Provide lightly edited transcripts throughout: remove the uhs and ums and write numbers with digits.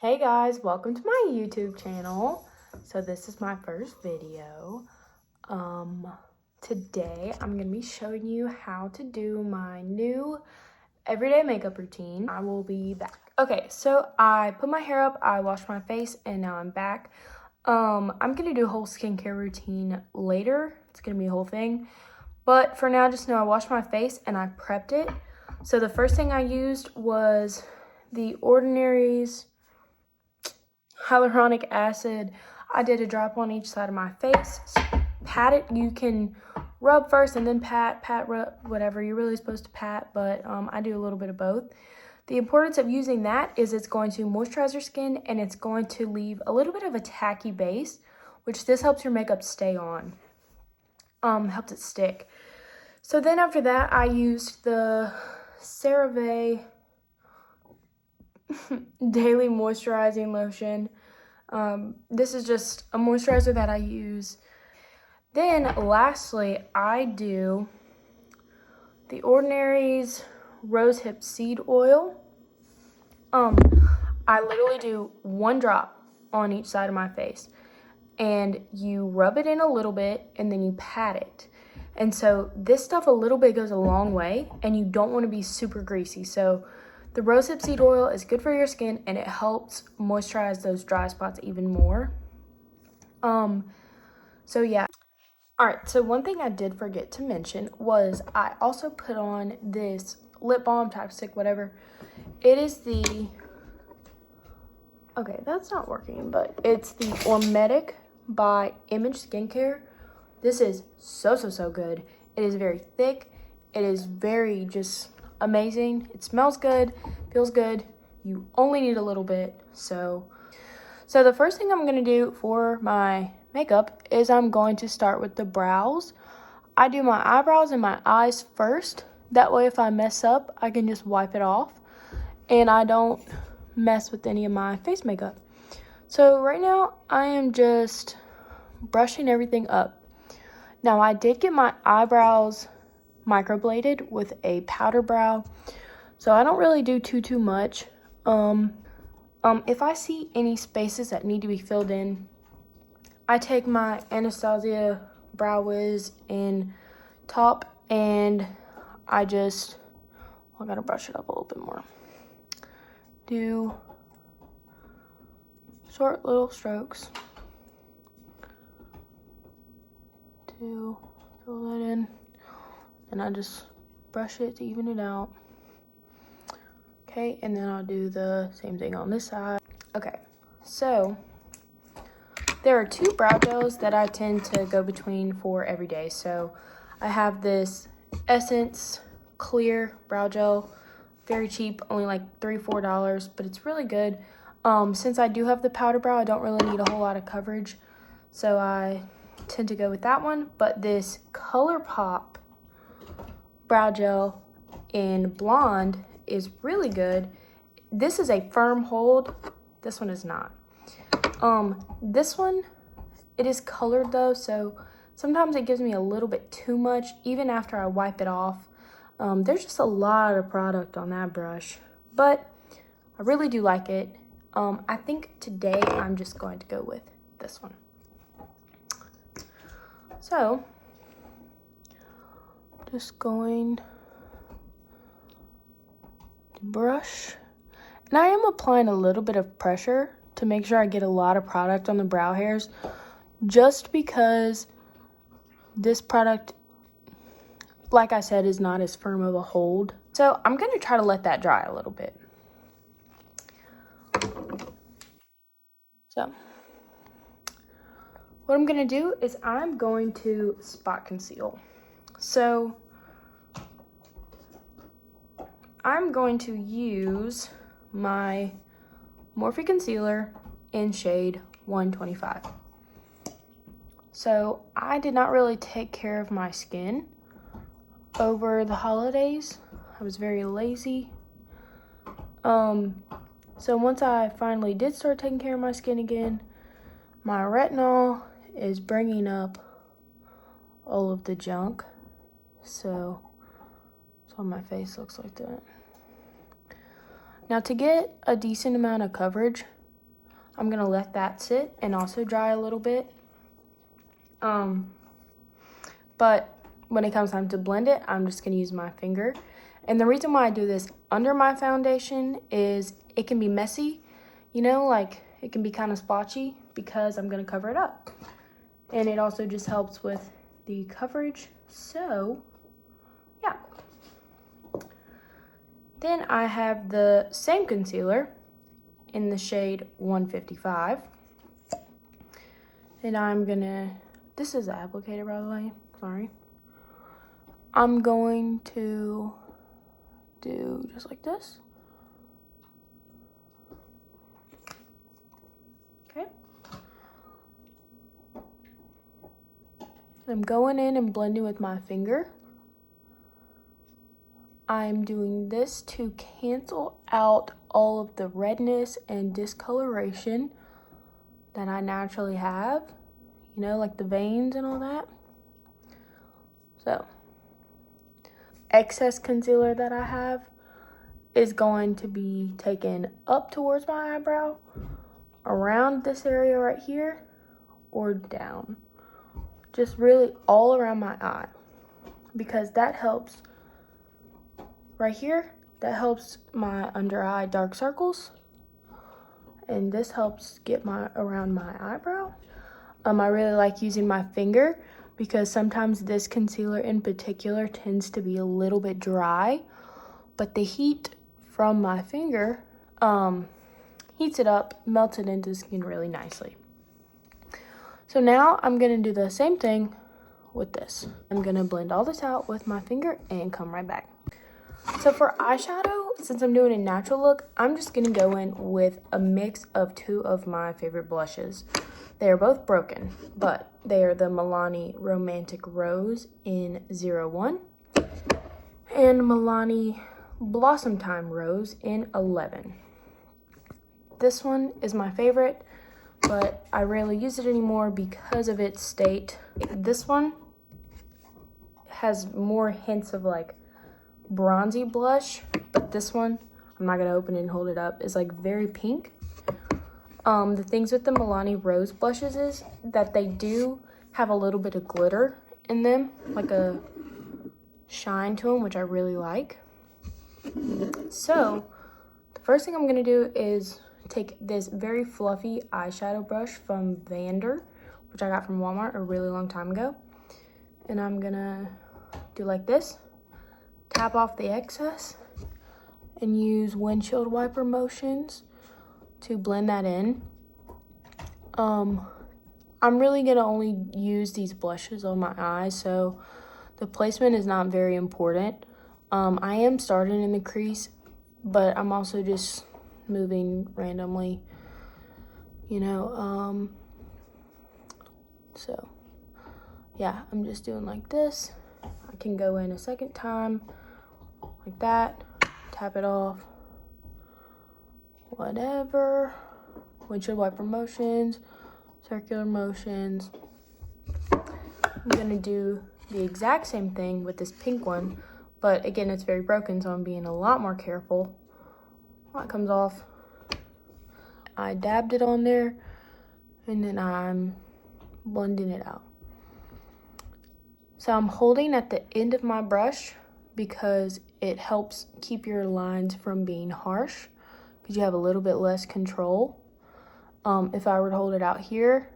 Hey guys, welcome to my YouTube channel. So this is my first video. Today I'm going to be showing you how to do my new everyday makeup routine. I will be back. Okay, so I put my hair up, I washed my face, and now I'm back. I'm going to do a whole skincare routine later. It's going to be a whole thing. But for now, just know I washed my face and I prepped it. So the first thing I used was the Ordinaries Hyaluronic acid. I did a drop on each side of my face. Pat it. You can rub first and then pat, rub, whatever. You're really supposed to pat, but I do a little bit of both. The importance of using that is it's going to moisturize your skin and it's going to leave a little bit of a tacky base, which this helps your makeup stay on. Helps it stick. So then after that, I used the CeraVe Daily Moisturizing Lotion. This is just a moisturizer that I use. Then lastly, I do the Ordinaries Rosehip Seed Oil. I literally do one drop on each side of my face. And you rub it in a little bit and then you pat it. And so this stuff a little bit goes a long way and you don't want to be super greasy. So the rosehip seed oil is good for your skin and it helps moisturize those dry spots even more. So yeah. Alright, so one thing I did forget to mention was I also put on this lip balm, chapstick, whatever. It is the, okay, that's not working, but it's the Ormedic by Image Skincare. This is so good. It is very thick. It is very just amazing. It smells good, feels good. You only need a little bit. So the first thing I'm going to do for my makeup is I'm going to start with the brows. I do my eyebrows and my eyes first. That way if I mess up, I can just wipe it off and I don't mess with any of my face makeup. So right now I am just brushing everything up. Now I did get my eyebrows microbladed with a powder brow, so I don't really do too much. If I see any spaces that need to be filled in, I take my Anastasia Brow Wiz in top and I gotta brush it up a little bit more. Do short little strokes to fill that in. And I just brush it to even it out. Okay, and then I'll do the same thing on this side. Okay, so there are two brow gels that I tend to go between for every day. So I have this Essence Clear Brow Gel, very cheap, only like $3-4, but it's really good. Since I do have the powder brow, I don't really need a whole lot of coverage, so I tend to go with that one. But this ColourPop brow gel in blonde is really good. This is a firm hold. This one is not. This one, it is colored though, so sometimes it gives me a little bit too much even after I wipe it off. There's just a lot of product on that brush, but I really do like it. I think today I'm just going to go with this one. So just going to brush, and I am applying a little bit of pressure to make sure I get a lot of product on the brow hairs, just because this product, like I said, is not as firm of a hold. So I'm going to try to let that dry a little bit. So what I'm going to do is I'm going to spot conceal. So I'm going to use my Morphe concealer in shade 125. So I did not really take care of my skin over the holidays. I was very lazy. So once I finally did start taking care of my skin again, my retinol is bringing up all of the junk. So my face looks like that. Now to get a decent amount of coverage, I'm gonna let that sit and also dry a little bit. But when it comes time to blend it, I'm just gonna use my finger. And the reason why I do this under my foundation is it can be messy, you know, like it can be kind of splotchy because I'm gonna cover it up. And it also just helps with the coverage. So, yeah. Then I have the same concealer in the shade 155. And I'm gonna, this is the applicator by the way, sorry. I'm going to do just like this. Okay. I'm going in and blending with my finger. I'm doing this to cancel out all of the redness and discoloration that I naturally have, you know, like the veins and all that. So, excess concealer that I have is going to be taken up towards my eyebrow, around this area right here, or down. Just really all around my eye, because that helps right here. That helps my under eye dark circles, and this helps get my around my eyebrow. I really like using my finger because sometimes this concealer in particular tends to be a little bit dry, but the heat from my finger heats it up, melts it into the skin really nicely. So now I'm gonna do the same thing with this. I'm gonna blend all this out with my finger and come right back. So for eyeshadow, since I'm doing a natural look, I'm just gonna go in with a mix of two of my favorite blushes. They are both broken, but they are the Milani Romantic Rose in 01 and Milani Blossom Time Rose in 11. This one is my favorite, but I rarely use it anymore because of its state. This one has more hints of like bronzy blush, but this one, I'm not gonna open it and hold it up, is like very pink. The things with the Milani Rose blushes is that they do have a little bit of glitter in them, like a shine to them, which I really like. So the first thing I'm gonna do is take this very fluffy eyeshadow brush from Vander, which I got from Walmart a really long time ago. And I'm gonna do like this, tap off the excess, and use windshield wiper motions to blend that in. I'm really gonna only use these blushes on my eyes, so the placement is not very important. I am starting in the crease, but I'm also just moving randomly, you know. So yeah, I'm just doing like this. I can go in a second time like that, tap it off, whatever. Windshield wiper motions, circular motions. I'm gonna do the exact same thing with this pink one, but again, it's very broken, so I'm being a lot more careful. That comes off. I dabbed it on there, and then I'm blending it out. So I'm holding at the end of my brush because it helps keep your lines from being harsh, because you have a little bit less control. If I were to hold it out here,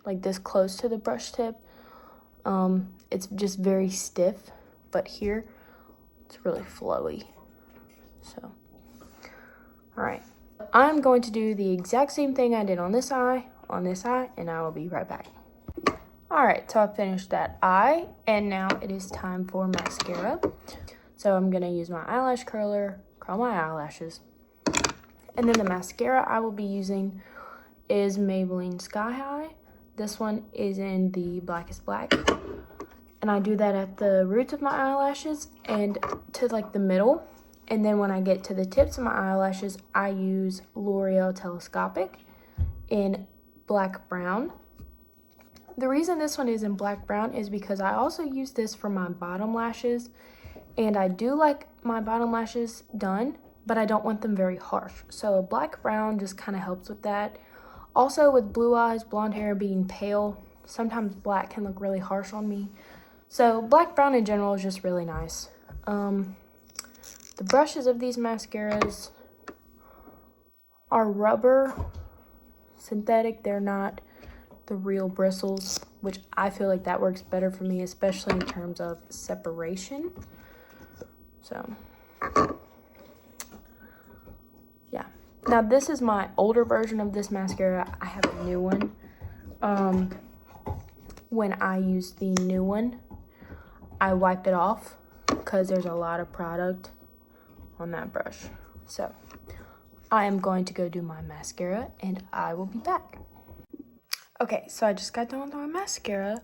like this close to the brush tip, it's just very stiff, but here, it's really flowy. So, all right. I'm going to do the exact same thing I did on this eye, and I will be right back. All right, so I finished that eye, and now it is time for mascara. So I'm gonna use my eyelash curler, curl my eyelashes, and then the mascara I will be using is Maybelline Sky High. This one is in the Blackest Black, and I do that at the roots of my eyelashes and to like the middle. And then when I get to the tips of my eyelashes, I use L'Oreal Telescopic in Black Brown. The reason this one is in Black Brown is because I also use this for my bottom lashes, and I do like my bottom lashes done, but I don't want them very harsh. So Black Brown just kind of helps with that. Also, with blue eyes, blonde hair, being pale, sometimes black can look really harsh on me. So black, brown in general is just really nice. The brushes of these mascaras are rubber, synthetic. They're not the real bristles, which I feel like that works better for me, especially in terms of separation. So, yeah. Now, this is my older version of this mascara. I have a new one. When I use the new one, I wipe it off because there's a lot of product on that brush. So, I am going to go do my mascara and I will be back. Okay, so I just got done with my mascara.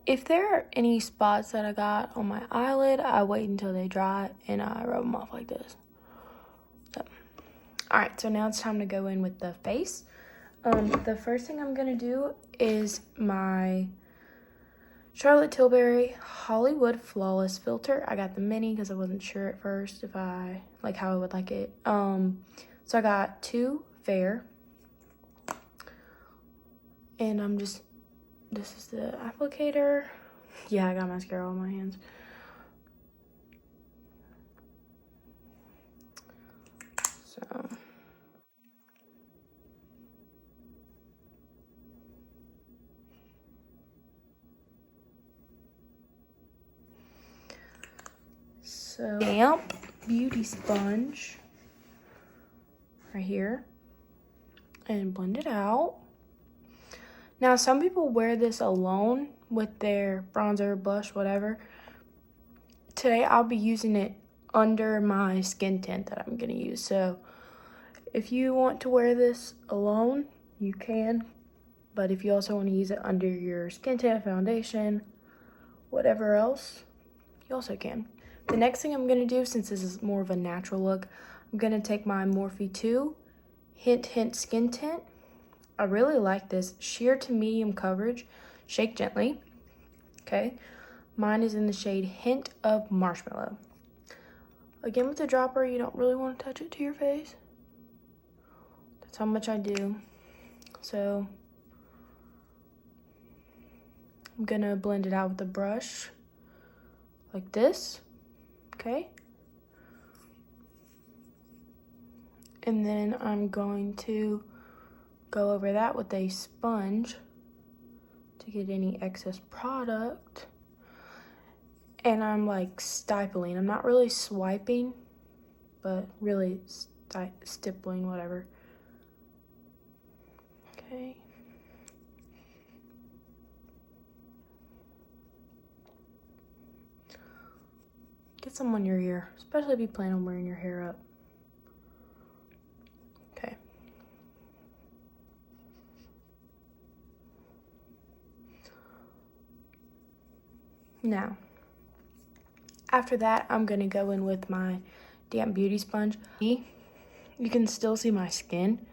If there are any spots that I got on my eyelid, I wait until they dry and I rub them off like this. So, alright, so now it's time to go in with the face. The first thing I'm gonna do is my Charlotte Tilbury Hollywood Flawless Filter. I got the mini because I wasn't sure at first if I like how I would like it. So I got 2 fair, and this is the applicator. Yeah, I got mascara on my hands. So damp beauty sponge right here and blend it out. Now, some people wear this alone with their bronzer, blush, whatever. Today, I'll be using it under my skin tint that I'm gonna use. So if you want to wear this alone, you can. But if you also want to use it under your skin tint, foundation, whatever else, you also can. The next thing I'm gonna do, since this is more of a natural look, I'm gonna take my Morphe 2 Hint Skin Tint. I really like this. Sheer to medium coverage. Shake gently. Okay. Mine is in the shade Hint of Marshmallow. Again, with the dropper, you don't really want to touch it to your face. That's how much I do. So I'm gonna blend it out with the brush like this. Okay. And then I'm going to go over that with a sponge to get any excess product. And I'm like stippling. I'm not really swiping, but really stippling, whatever. Okay. Get some on your ear, especially if you plan on wearing your hair up. Okay. Now, after that, I'm gonna go in with my damp beauty sponge. You can still see my skin,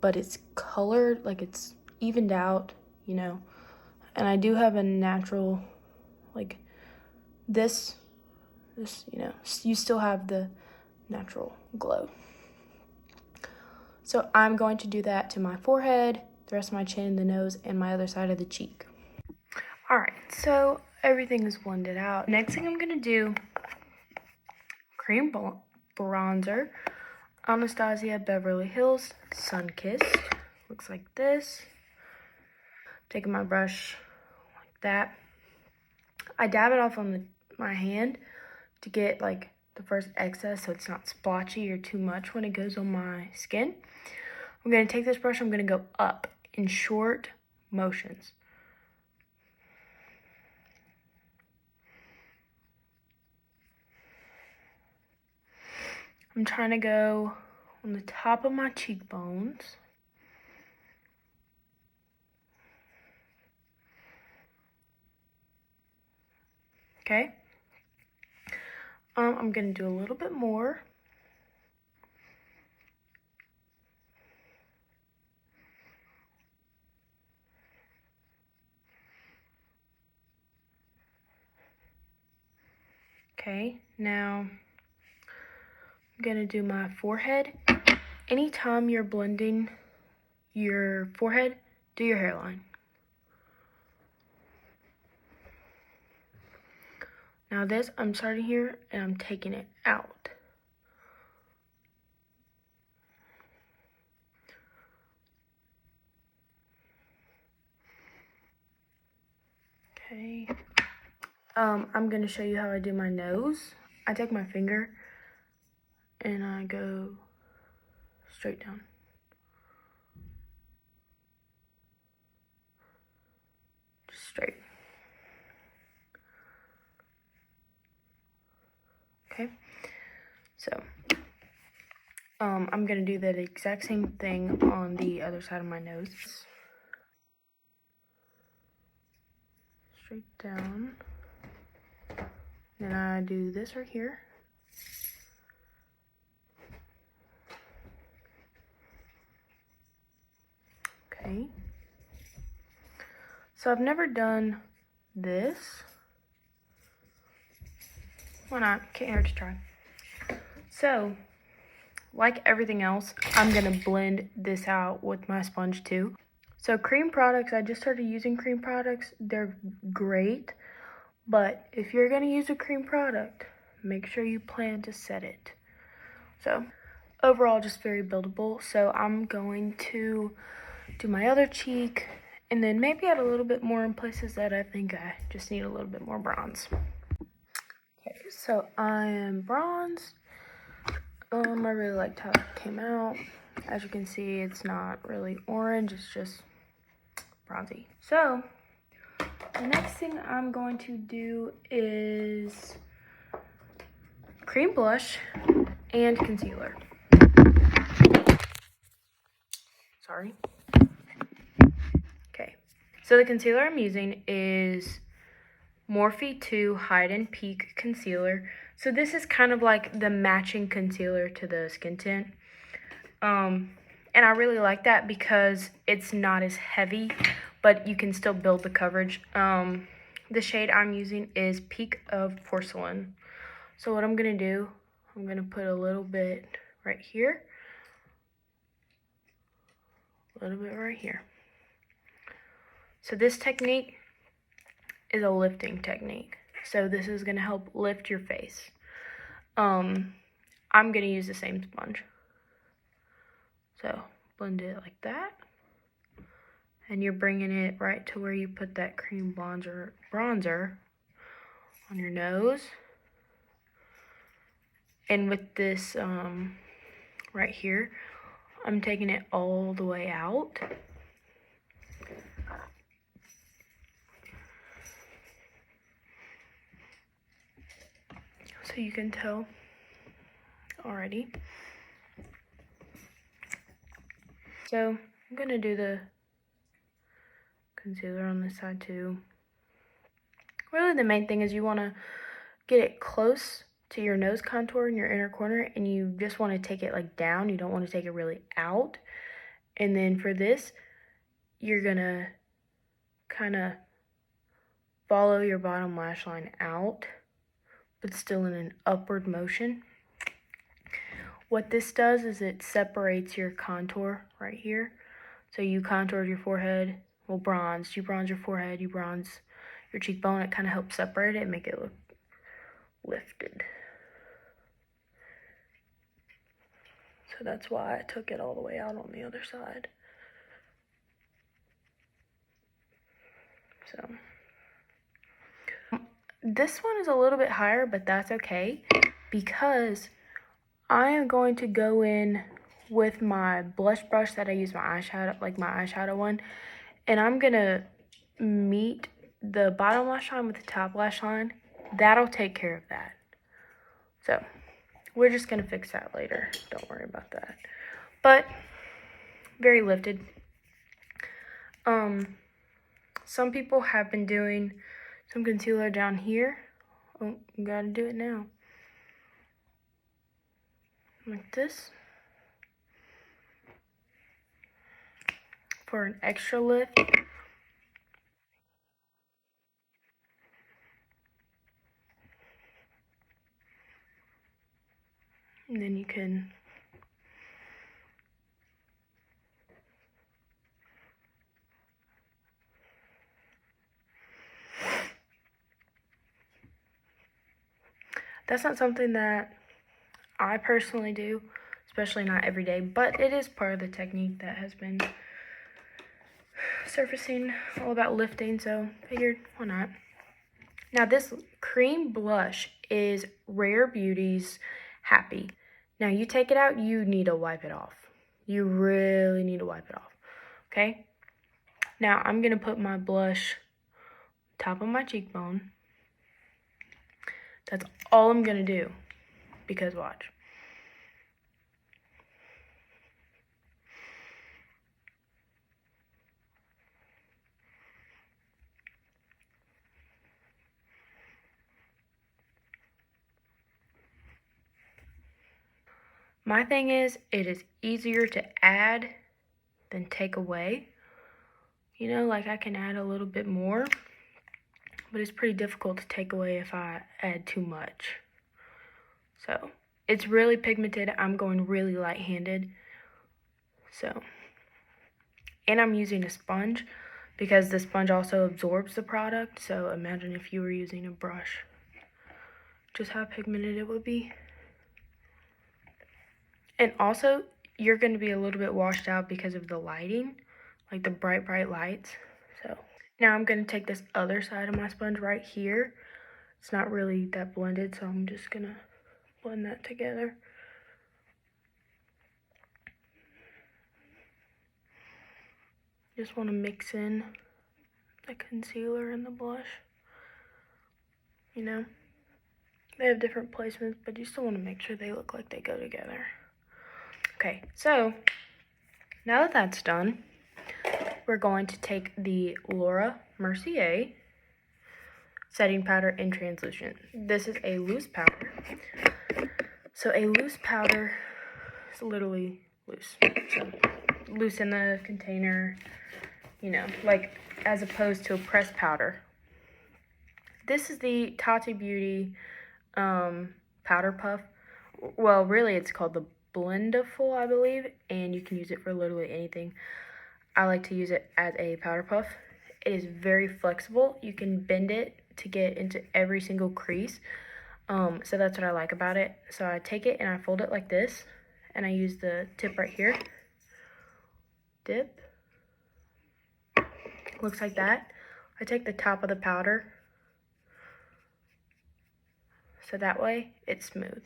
but it's colored, like it's evened out, you know. And I do have a natural, like this, you know, you still have the natural glow. So I'm going to do that to my forehead, the rest of my chin, the nose, and my other side of the cheek. All right, so everything is blended out. Next thing I'm gonna do, cream bronzer, Anastasia Beverly Hills Sun Kissed. Looks like this. Taking my brush like that. I dab it off on my hand to get like the first excess so it's not splotchy or too much when it goes on my skin. I'm gonna take this brush, I'm gonna go up in short motions. I'm trying to go on the top of my cheekbones. Okay. I'm gonna do a little bit more. Okay, now I'm gonna do my forehead. Anytime you're blending your forehead, do your hairline. Now this, I'm starting here and I'm taking it out. Okay. I'm gonna show you how I do my nose. I take my finger and I go straight down. Just straight. Okay. So, I'm gonna do that exact same thing on the other side of my nose. Straight down. Then I do this right here. Okay. So I've never done this. Why not? Can't hurt to try. So, like everything else, I'm gonna blend this out with my sponge too. So cream products, I just started using cream products. They're great, but if you're gonna use a cream product, make sure you plan to set it. So overall, just very buildable. So I'm going to do my other cheek and then maybe add a little bit more in places that I think I just need a little bit more bronze. Okay, so I am bronzed. I really liked how it came out. As you can see, it's not really orange, it's just bronzy. So the next thing I'm going to do is cream blush and concealer. Sorry. Okay, so the concealer I'm using is Morphe 2 Hide and Peak Concealer. So this is kind of like the matching concealer to the skin tint. And I really like that because it's not as heavy, but you can still build the coverage. The shade I'm using is Peak of Porcelain. So what I'm going to do, I'm going to put a little bit right here. A little bit right here. So this technique is a lifting technique. So this is going to help lift your face. I'm going to use the same sponge. So blend it like that. And you're bringing it right to where you put that cream bronzer on your nose. And with this right here, I'm taking it all the way out. So you can tell already. So I'm gonna do the concealer on this side too. Really the main thing is you wanna get it close to your nose contour in your inner corner, and you just wanna take it like down. You don't wanna take it really out. And then for this, you're gonna kinda follow your bottom lash line out, but still in an upward motion. What this does is it separates your contour right here. So you contoured your forehead, well, bronzed. You bronze your forehead, you bronze your cheekbone. It kind of helps separate it and make it look lifted. So that's why I took it all the way out on the other side. So this one is a little bit higher, but that's okay because I am going to go in with my blush brush that I use my eyeshadow, like my eyeshadow one, and I'm gonna meet the bottom lash line with the top lash line. That'll take care of that. So we're just gonna fix that later. Don't worry about that. But very lifted. Some people have been doing some concealer down here. Oh, you gotta do it now. Like this. For an extra lift. And then you can That's not something that I personally do, especially not every day, but it is part of the technique that has been surfacing, all about lifting, so figured, why not? Now this cream blush is Rare Beauty's Happy. Now you take it out, you need to wipe it off. You really need to wipe it off, okay? Now I'm gonna put my blush top of my cheekbone. That's all I'm gonna do, because watch. My thing is, it is easier to add than take away. You know, like I can add a little bit more, but it's pretty difficult to take away if I add too much. So, it's really pigmented. I'm going really light-handed. So, and I'm using a sponge because the sponge also absorbs the product. So, imagine if you were using a brush, just how pigmented it would be. And also, you're going to be a little bit washed out because of the lighting, like the bright lights. So now I'm going to take this other side of my sponge right here. It's not really that blended, so I'm just going to blend that together. Just want to mix in the concealer and the blush. You know, they have different placements, but you still want to make sure they look like they go together. Okay, so now that that's done, we're going to take the Laura Mercier setting powder in translucent. This is a loose powder. So a loose powder is literally loose. So loose in the container, you know, like as opposed to a pressed powder. This is the Tati Beauty powder puff. Well, really it's called the Blendiful, I believe, and you can use it for literally anything. I like to use it as a powder puff. It is very flexible. You can bend it to get into every single crease. So that's what I like about it. So I take it and I fold it like this, and I use the tip right here. Dip. Looks like that. I take the top of the powder, so that way it's smooth.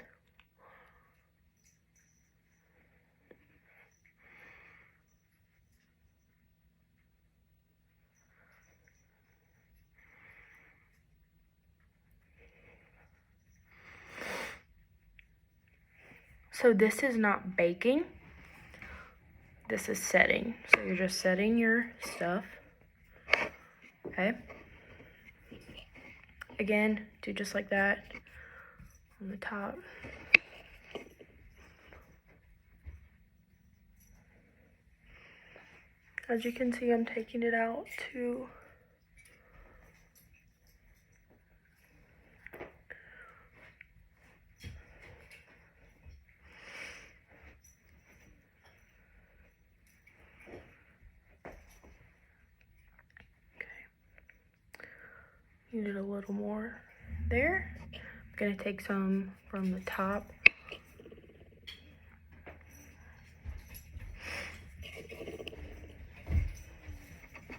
So this is not baking, this is setting. So you're just setting your stuff, okay? Again, do just like that on the top. As you can see, I'm taking it out too. Needed a little more there. I'm gonna take some from the top.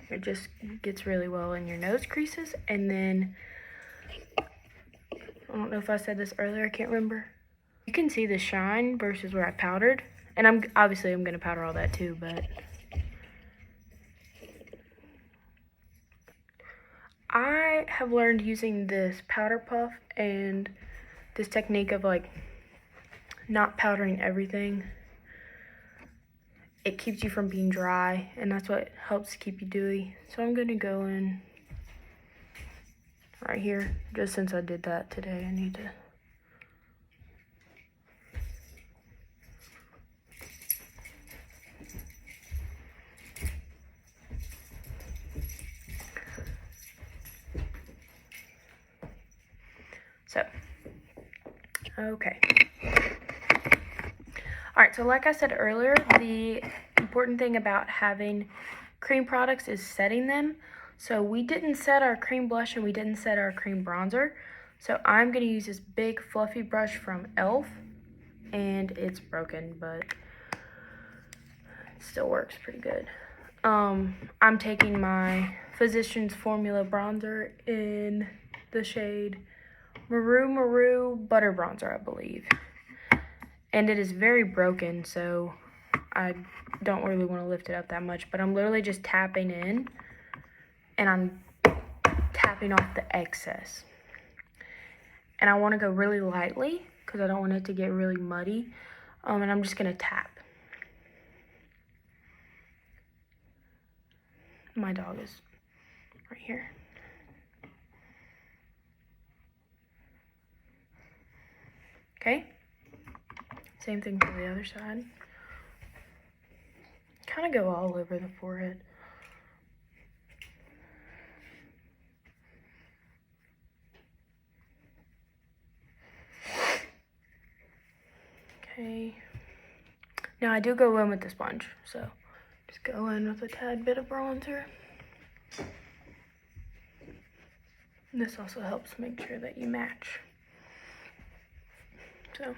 It just gets really well in your nose creases. And then, I don't know if I said this earlier, I can't remember. You can see the shine versus where I powdered. And I'm gonna powder all that too, but I have learned using this powder puff and this technique of like not powdering everything. It keeps you from being dry, and that's what helps keep you dewy. So I'm gonna go in right here, just since I did that today, I need to. So, okay. All right, so like I said earlier, the important thing about having cream products is setting them. So we didn't set our cream blush and we didn't set our cream bronzer. So I'm going to use this big fluffy brush from e.l.f. and it's broken, but it still works pretty good. I'm taking my Physicians Formula bronzer in the shade Maru Butter Bronzer, I believe. And it is very broken, so I don't really want to lift it up that much, but I'm literally just tapping in, and I'm tapping off the excess. And I want to go really lightly, because I don't want it to get really muddy, and I'm just going to tap. My dog is right here. Okay, same thing for the other side. Kind of go all over the forehead. Okay, now I do go in with the sponge, so just go in with a tad bit of bronzer. And this also helps make sure that you match. So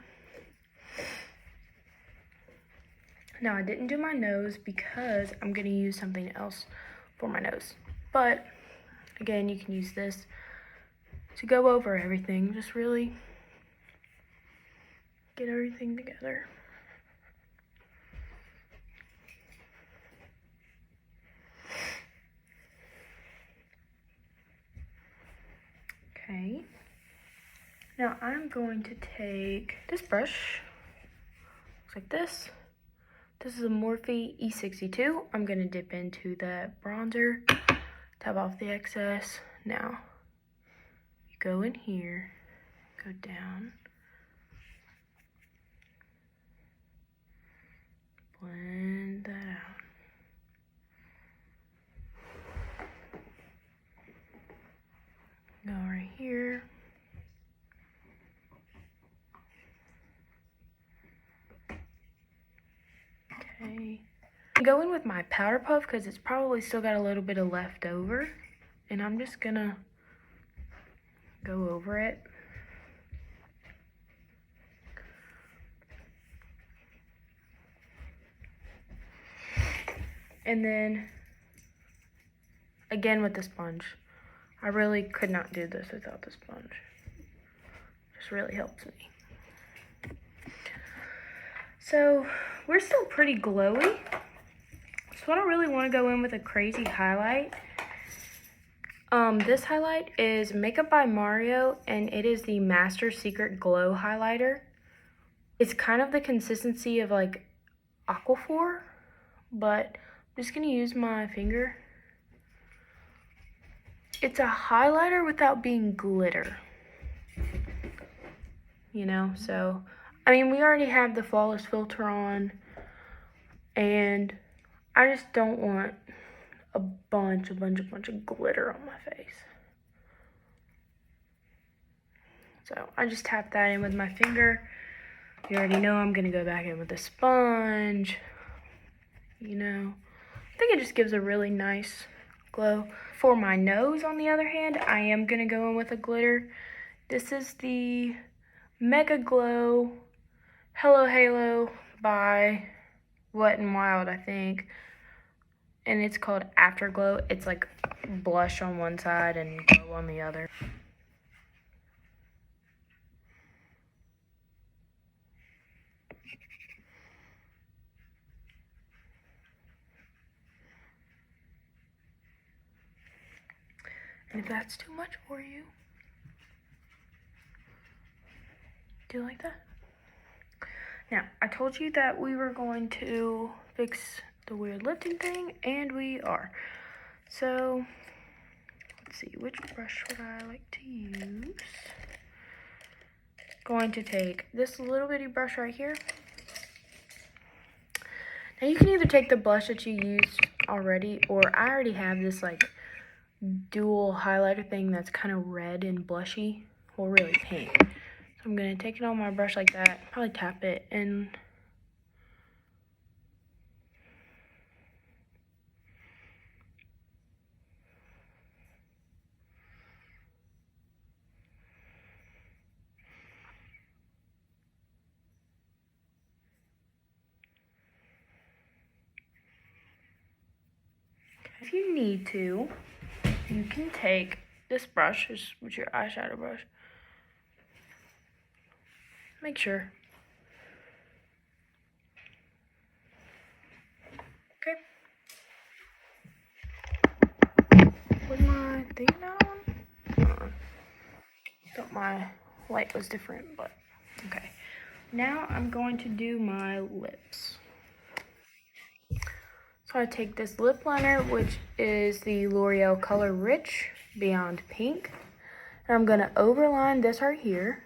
now I didn't do my nose because I'm going to use something else for my nose. But again, you can use this to go over everything. Just really get everything together. Okay. Now I'm going to take this brush. Looks like this. This is a Morphe E62. I'm going to dip into that bronzer, tap off the excess. Now, you go in here, go down, blend that out. Go right here. Okay. Go in with my powder puff because it's probably still got a little bit of left over. And I'm just gonna go over it. And then, again with the sponge. I really could not do this without the sponge. Just really helps me. So, we're still pretty glowy. So I don't really want to go in with a crazy highlight. This highlight is Makeup by Mario, and it is the Master Secret Glow Highlighter. It's kind of the consistency of like Aquaphor, but I'm just going to use my finger. It's a highlighter without being glitter. You know, so, I mean, we already have the Flawless filter on, and I just don't want a bunch of glitter on my face. So I just tap that in with my finger. You already know I'm gonna go back in with a sponge. You know, I think it just gives a really nice glow. For my nose, on the other hand, I am gonna go in with a glitter. This is the Mega Glow Hello Halo by Wet n Wild, I think. And it's called Afterglow. It's like blush on one side and glow on the other. And if that's too much for you, do you like that? Now, I told you that we were going to fix the weird lifting thing, and we are. So, let's see, which brush would I like to use? Going to take this little bitty brush right here. Now, you can either take the blush that you used already, or I already have this like dual highlighter thing that's kind of red and blushy, well, really pink. So I'm gonna take it on my brush like that, probably tap it, and If you need to, you can take this brush, which is your eyeshadow brush. Make sure. Okay. Was my thing not on? Thought my light was different, but okay. Now I'm going to do my lips. So I take this lip liner, which is the L'Oreal Color Rich Beyond Pink. And I'm gonna overline this right here.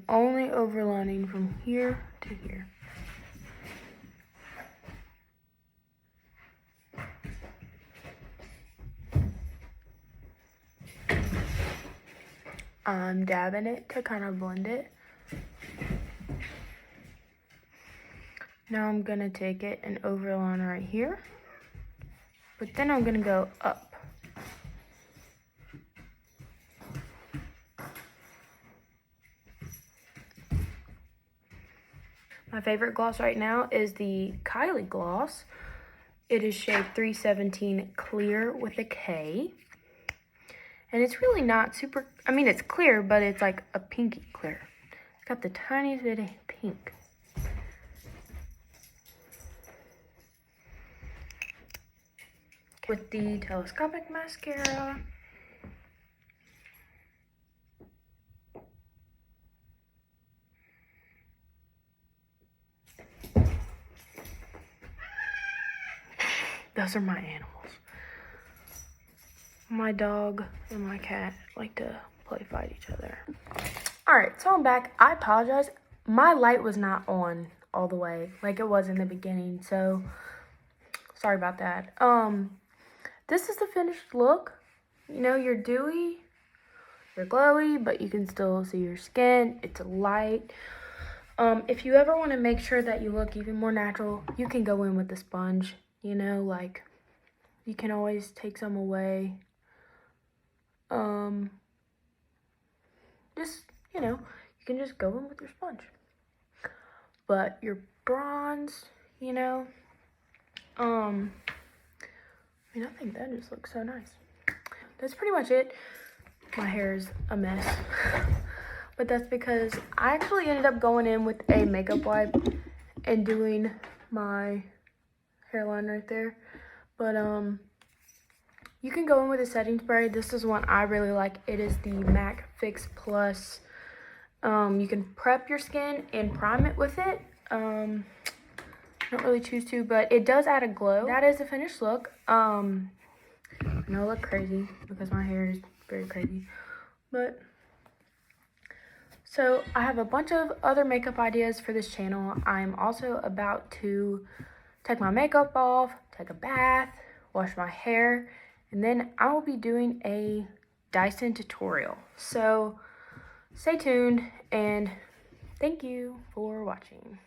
Only overlining from here to here. I'm dabbing it to kind of blend it. Now I'm gonna take it and overline right here. But then I'm gonna go up. My favorite gloss right now is the Kylie gloss. It is shade 317 Clear with a K. And it's really not super, I mean it's clear, but it's like a pinky clear. It's got the tiniest bit of pink. With the telescopic mascara. Those are my animals. My dog and my cat like to play fight each other. All right, so I'm back. I apologize. My light was not on all the way like it was in the beginning, so sorry about that. This is the finished look. You know, you're dewy, you're glowy, but you can still see your skin. It's light. If you ever want to make sure that you look even more natural, you can go in with the sponge. You know, like, you can always take some away. Just, you know, you can just go in with your sponge. But your bronze, you know, I mean, I think that just looks so nice. That's pretty much it. My hair is a mess. But that's because I actually ended up going in with a makeup wipe and doing my hairline right there. But you can go in with a setting spray. This is one I really like. It is the MAC Fix Plus. You can prep your skin and prime it with it. I don't really choose to, but it does add a glow. That is the finished look. I know I look crazy because my hair is very crazy, but so I have a bunch of other makeup ideas for this channel. I'm also about to take my makeup off, take a bath, wash my hair, and then I will be doing a Dyson tutorial. So stay tuned and thank you for watching.